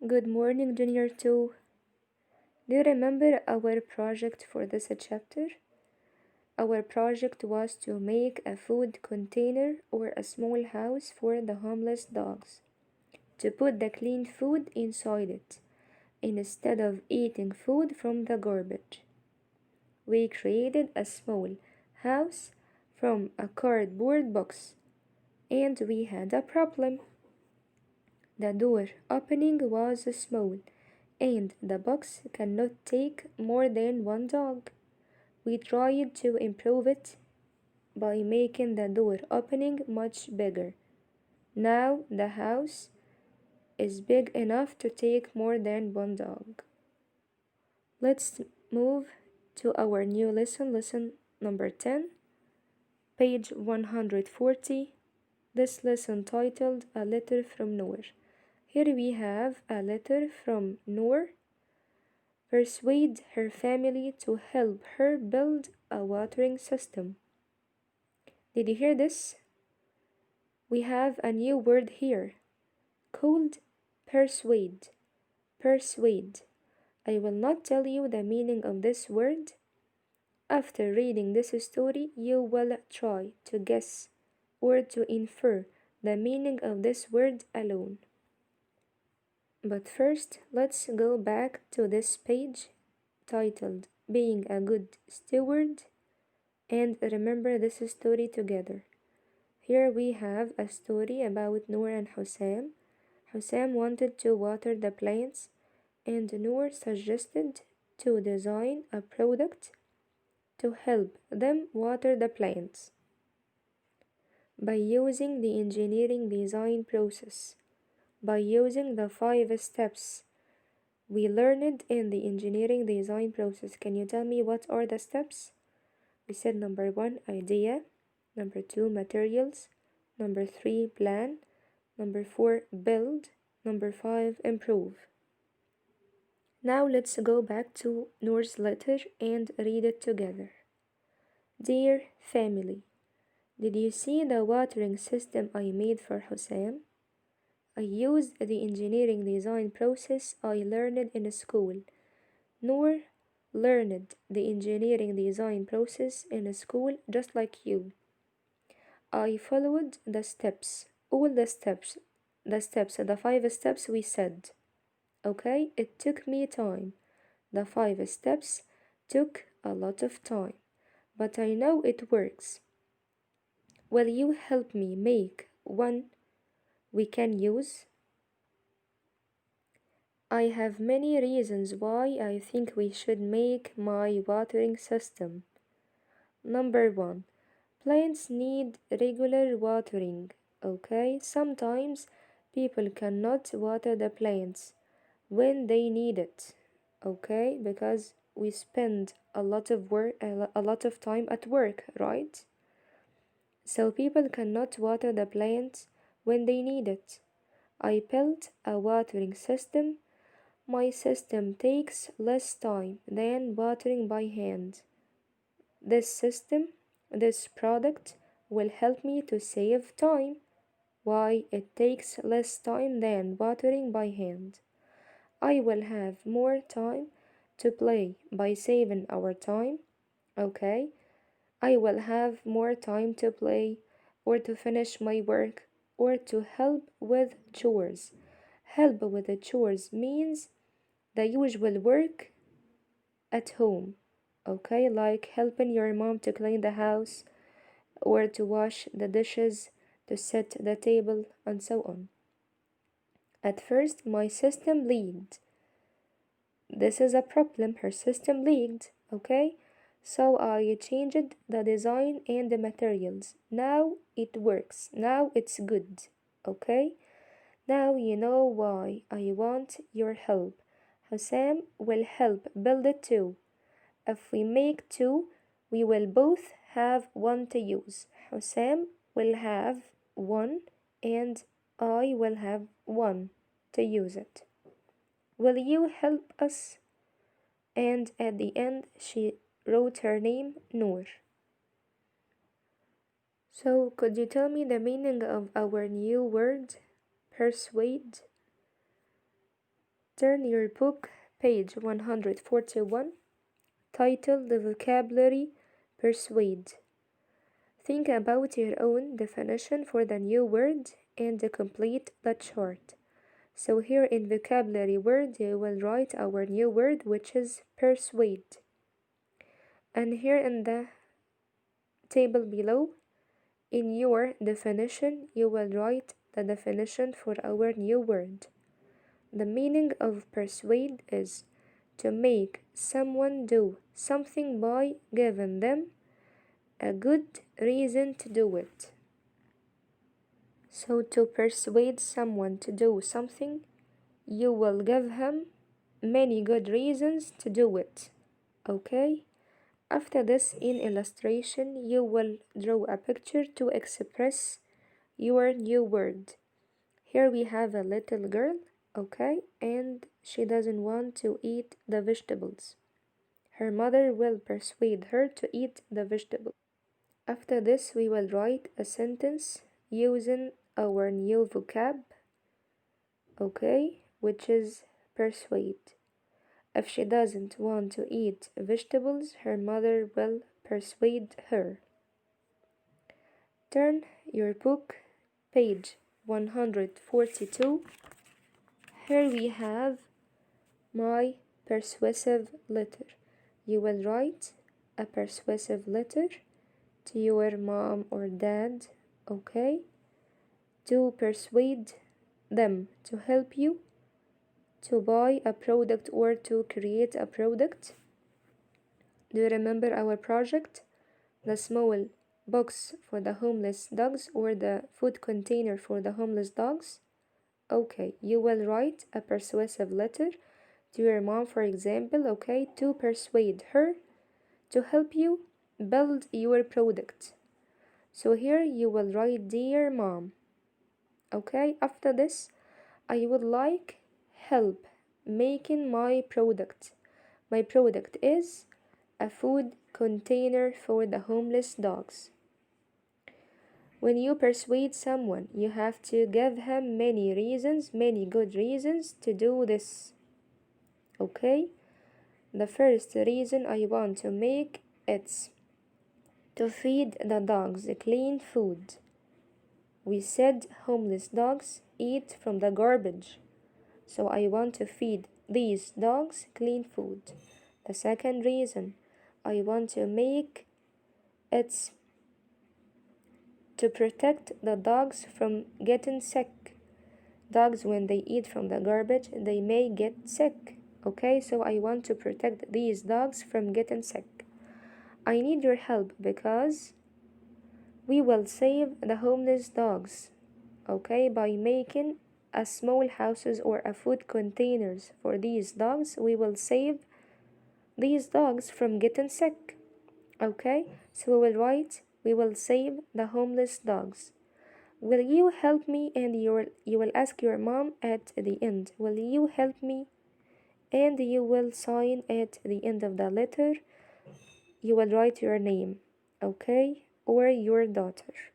Good morning, Jr2. Do you remember our project for this chapter? Our project was to make a food container or a small house for the homeless dogs, to put the clean food inside it, instead of eating food from the garbage. We created a small house from a cardboard box, and we had a problem. The door opening was small, and the box cannot take more than one dog. We tried to improve it by making the door opening much bigger. Now the house is big enough to take more than one dog. Let's move to our new lesson, lesson number 10, page 140. This lesson titled A Letter from Noor. Here we have a letter from Noor. Persuade her family to help her build a watering system. Did you hear this? We have a new word here called persuade. Persuade. I will not tell you the meaning of this word. After reading this story, you will try to guess or to infer the meaning of this word alone. But first, let's go back to this page titled Being a Good Steward and remember this story together. Here we have a story about Noor and Hussam. Hussam wanted to water the plants, and Noor suggested to design a product to help them water the plants by using the engineering design process, by using the 5 steps we learned in the engineering design process. Can you tell me what are the steps? We said number 1, idea. Number 2, materials. Number 3, plan. Number 4, build. Number 5, improve. Now let's go back to Noor's letter and read it together. Dear family, did you see the watering system I made for Hussam? I used the engineering design process I learned in school. Noor learned the engineering design process in school just like you. I followed the steps, all the 5 steps we said. Okay, it took me time. The 5 steps took a lot of time, but I know it works. Will you help me make one we can use? I have many reasons why I think we should make my watering system. Number 1. Plants need regular watering, okay? Sometimes people cannot water the plants when they need it, okay? Because we spend a lot of time at work, right? So people cannot water the plants when they need it. I built a watering system. My system takes less time than watering by hand. This product will help me to save time. Why it takes less time than watering by hand. I will have more time to play by saving our time. Okay, I will have more time to play or to finish my work or to help with chores. Help with the chores means the usual work at home. Okay, like helping your mom to clean the house or to wash the dishes, to set the table, and so on. At first, my system leaked. This is a problem, her system leaked, okay? So I changed the design and the materials. Now it works. Now it's good, okay? Now you know why I want your help. Hussam will help build it too. If we make two, we will both have one to use. Hussam will have one and I will have one to use it. Will you help us? And at the end, she wrote her name, Noor. So, could you tell me the meaning of our new word, persuade? Turn your book, page 141, title The Vocabulary Persuade. Think about your own definition for the new word and complete the chart. So here in vocabulary word, you will write our new word, which is persuade. And here in the table below, in your definition, you will write the definition for our new word. The meaning of persuade is to make someone do something by giving them a good reason to do it. So to persuade someone to do something, you will give him many good reasons to do it. Okay? After this, in illustration, you will draw a picture to express your new word. Here we have a little girl, okay, and she doesn't want to eat the vegetables. Her mother will persuade her to eat the vegetables. After this, we will write a sentence using our new vocab, okay, which is persuade. If she doesn't want to eat vegetables, her mother will persuade her. Turn your book, page 142. Here we have my persuasive letter. You will write a persuasive letter to your mom or dad, okay, to persuade them to help you to buy a product or to create a product. Do you remember our project? The small box for the homeless dogs or the food container for the homeless dogs? Okay, you will write a persuasive letter to your mom, for example, okay, to persuade her to help you build your product. So here you will write, Dear Mom. Okay, after this, I would like help making my product. My product is a food container for the homeless dogs. When you persuade someone, you have to give him many reasons, many good reasons to do this. Okay? The first reason I want to make it's to feed the dogs clean food. We said homeless dogs eat from the garbage, so I want to feed these dogs clean food. The second reason I want to make it's to protect the dogs from getting sick. Dogs, when they eat from the garbage, they may get sick. Okay, so I want to protect these dogs from getting sick. I need your help because we will save the homeless dogs, okay, by making a small houses or a food containers for these dogs. We will save these dogs from getting sick. Okay, so we will write, we will save the homeless dogs. Will you help me? And you will ask your mom at the end, will you help me? And you will sign at the end of the letter. You will write your name, okay, or your daughter.